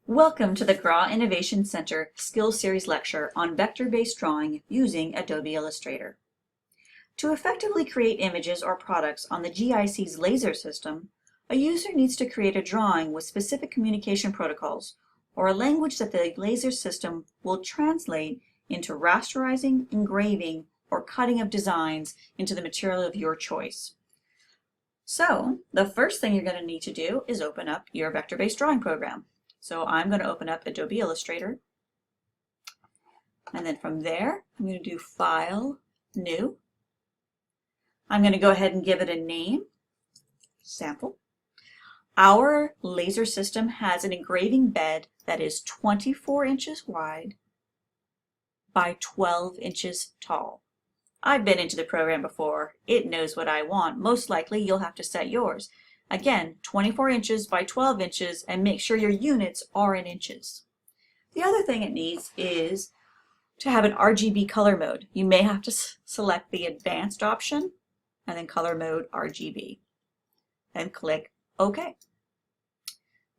Welcome to the GRA Innovation Center Skills Series lecture on vector-based drawing using Adobe Illustrator. To effectively create images or products on the GIC's laser system, a user needs to create a drawing with specific communication protocols or a language that the laser system will translate into rasterizing, engraving, or cutting of designs into the material of your choice. So, the first thing you're going to need to do is open up your vector-based drawing program. So I'm going to open up Adobe Illustrator, and then from there I'm going to do File, New. I'm going to go ahead and give it a name, Sample. Our laser system has an engraving bed that is 24 inches wide by 12 inches tall. I've been into the program before. It knows what I want. Most likely you'll have to set yours. Again, 24 inches by 12 inches, and make sure your units are in inches. The other thing it needs is to have an RGB color mode. You may have to select the advanced option and then color mode RGB and click OK.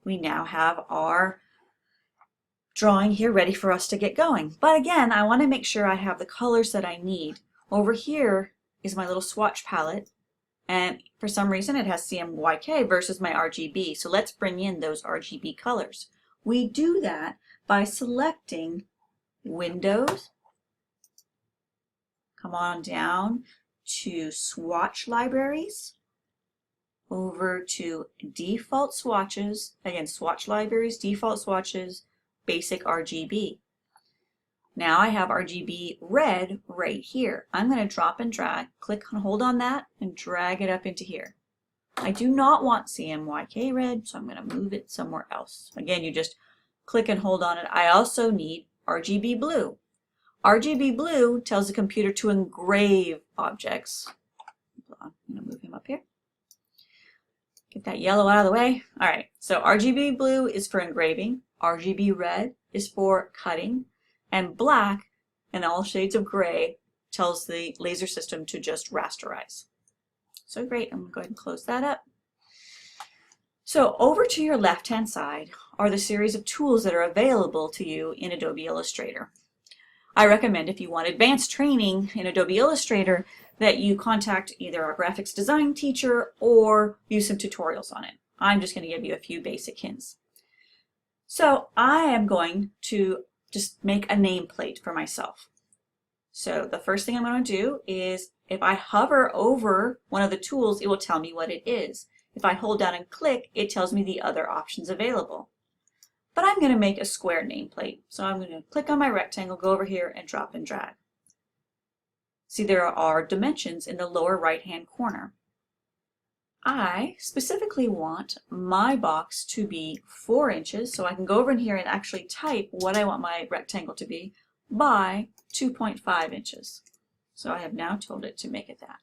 We now have our drawing here ready for us to get going. But again, I want to make sure I have the colors that I need. Over here is my little swatch palette. And for some reason it has CMYK versus my RGB. So let's bring in those RGB colors. We do that by selecting Windows, come on down to Swatch Libraries, over to Default Swatches, again Swatch Libraries, Default Swatches, Basic RGB. Now I have RGB red right here. I'm going to drop and drag, click and hold on that, and drag it up into here. I do not want CMYK red, so I'm going to move it somewhere else. Again, you just click and hold on it. I also need RGB blue. RGB blue tells the computer to engrave objects. I'm going to move him up here. Get that yellow out of the way. All right, so RGB blue is for engraving. RGB red is for cutting. And black, and all shades of gray, tells the laser system to just rasterize. So great, I'm going to go ahead and close that up. So over to your left-hand side are the series of tools that are available to you in Adobe Illustrator. I recommend, if you want advanced training in Adobe Illustrator, that you contact either our graphics design teacher or use some tutorials on it. I'm just going to give you a few basic hints. So I am going to just make a nameplate for myself. So the first thing I'm going to do is, if I hover over one of the tools, it will tell me what it is. If I hold down and click, it tells me the other options available. But I'm going to make a square nameplate. So I'm going to click on my rectangle, go over here and drop and drag. See, there are dimensions in the lower right hand corner. I specifically want my box to be 4 inches, so I can go over in here and actually type what I want my rectangle to be by 2.5 inches. So I have now told it to make it that.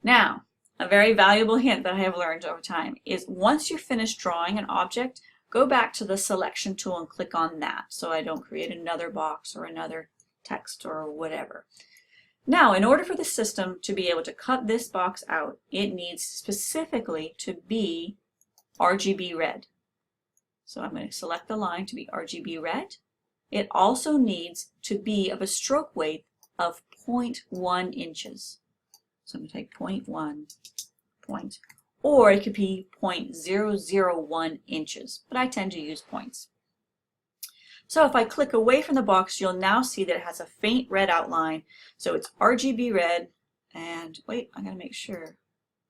Now, a very valuable hint that I have learned over time is, once you're finished drawing an object, go back to the selection tool and click on that, so I don't create another box or another text or whatever. Now, in order for the system to be able to cut this box out, it needs specifically to be RGB red. So I'm going to select the line to be RGB red. It also needs to be of a stroke weight of 0.1 inches. So I'm going to type 0.1 point, or it could be 0.001 inches, but I tend to use points. So if I click away from the box, you'll now see that it has a faint red outline. So it's RGB red, and wait, I gotta make sure.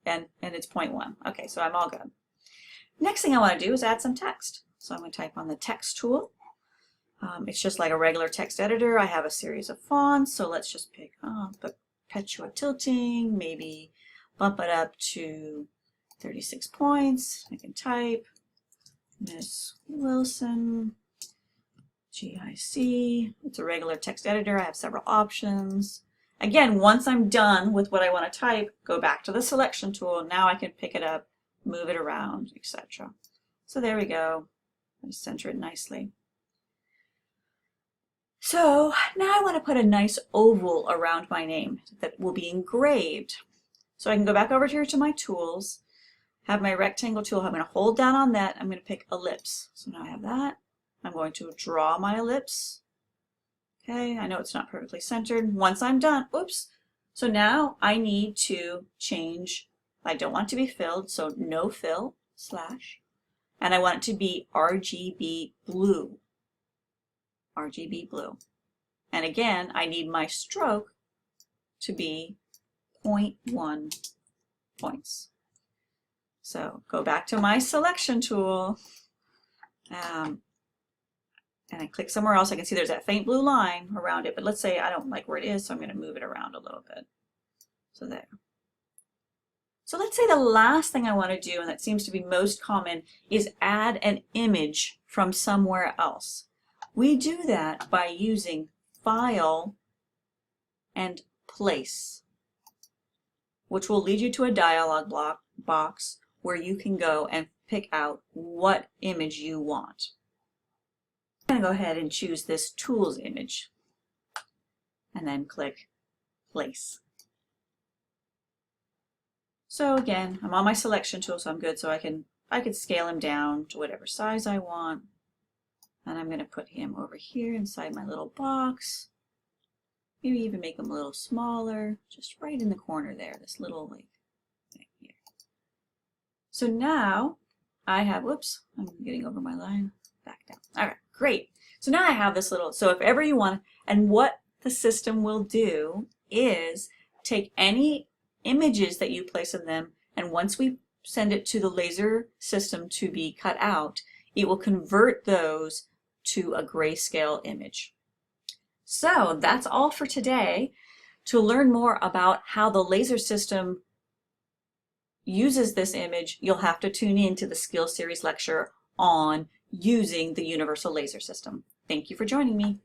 And it's 0.1. Okay, so I'm all good. Next thing I want to do is add some text. So I'm going to type on the text tool. It's just like a regular text editor. I have a series of fonts, so let's just pick Perpetua Tilting, maybe bump it up to 36 points. I can type Miss Wilson. GIC, it's a regular text editor. I have several options. Again, once I'm done with what I want to type, go back to the selection tool. Now I can pick it up, move it around, etc. So there we go. I center it nicely. So now I want to put a nice oval around my name that will be engraved. So I can go back over here to my tools, have my rectangle tool. I'm going to hold down on that. I'm going to pick ellipse. So now I have that. I'm going to draw my ellipse. Okay, I know it's not perfectly centered. Once I'm done, oops. So now I need to change, I don't want it to be filled, so no fill, slash. And I want it to be RGB blue. RGB blue. And again, I need my stroke to be 0.1 points. So go back to my selection tool. And I click somewhere else. I can see there's that faint blue line around it, but let's say I don't like where it is, so I'm going to move it around a little bit. So there. So let's say the last thing I want to do, and that seems to be most common, is add an image from somewhere else. We do that by using File and Place, which will lead you to a dialog box where you can go and pick out what image you want. I'm going to go ahead and choose this Tools image and then click Place. So again, I'm on my selection tool, so I'm good. So I can scale him down to whatever size I want. And I'm going to put him over here inside my little box. Maybe even make him a little smaller, just right in the corner there, this little like thing here. So now I have, whoops, I'm getting over my line, back down. All right, great. So now I have this little, so if ever you want, and what the system will do is take any images that you place in them, and once we send it to the laser system to be cut out, it will convert those to a grayscale image. So that's all for today. To learn more about how the laser system uses this image, you'll have to tune in to the Skills Series lecture on using the Universal Laser System. Thank you for joining me.